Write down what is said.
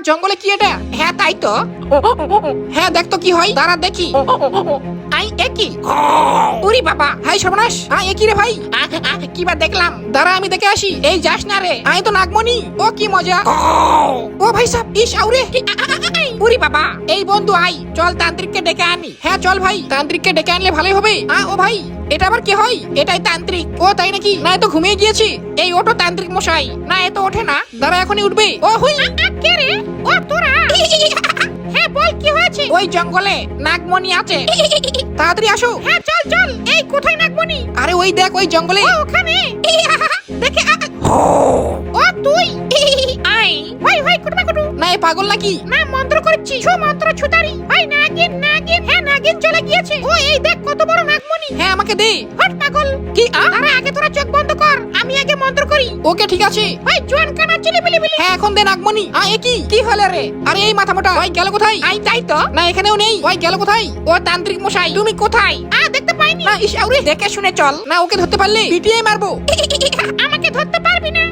জঙ্গলে কি এটা? হ্যাঁ তাই তো। হ্যাঁ দেখ তো কি হয়, দাঁড়া দেখি। আই একই ওরে বাবা, হাই সর্বনাশ। একই রে ভাই, কি বা দেখলাম, দাঁড়া আমি দেখে আসি। এই যাস না রে, আমি তো নাগমণি। ও কি মজা। ও ভাই সাহেব, ইস আউরে। ওরে বাবা, এই বন্ধু আই, চল তান্ত্রিককে ডেকে আনি। হ্যাঁ চল ভাই, তান্ত্রিককে ডেকে আনলে ভালোই হবে। ও ভাই, এটা আবার কি হয়? এটাই তান্ত্রিক। ও তাই নাকি? না এ তো ঘুমিয়ে গিয়েছি। এই ওঠো তান্ত্রিক মশাই। না এ তো ওঠে না। দাঁড়া এখনই উঠবে। ও হুই, কে রে? ও তোরা? হ্যাঁ বল কি হয়েছে? ওই জঙ্গলে নাগমণি আছে, তাড়াতাড়ি আসো। হ্যাঁ চল চল। এই কোথায় নাগমণি? আরে ওই দেখ, ওই জঙ্গলে। ওখানে দেখে। ও তুই? আই ভাই ভাই, কুটমা কুটু। না এ পাগল নাকি? না মন্ত্র করছি, ছু মন্ত্র ছুতারি। ভাই নাগিন নাগিন। হ্যাঁ নাগিন চলে গিয়েছে। ও এই দেখ কত বড় নাগমণি। হ্যাঁ আমাকে দে। হট পাগল। কি? আরে আগে তোরা চোখ বন্ধ কর, আমি আগে মন্ত্র করি। ওকে ঠিক আছে। ভাই জোয়ান কানা চিলি বিলি বিলি। হ্যাঁ এখন দে নাগমণি। এ কি হলো রে? আরে এই মাথা মোটা ভাই গেল কোথায়? আই তাই তো। না এখানেও নেই। ওই গেল কোথায়? ও তান্ত্রিক মশাই তুমি কোথায়? দেখতে পাইনি। না ইস আউরে, দেখে শুনে চল। না ওকে ধরতে পারলে পিটিয়ে মারবো। আমাকে ধরতে পারবি না।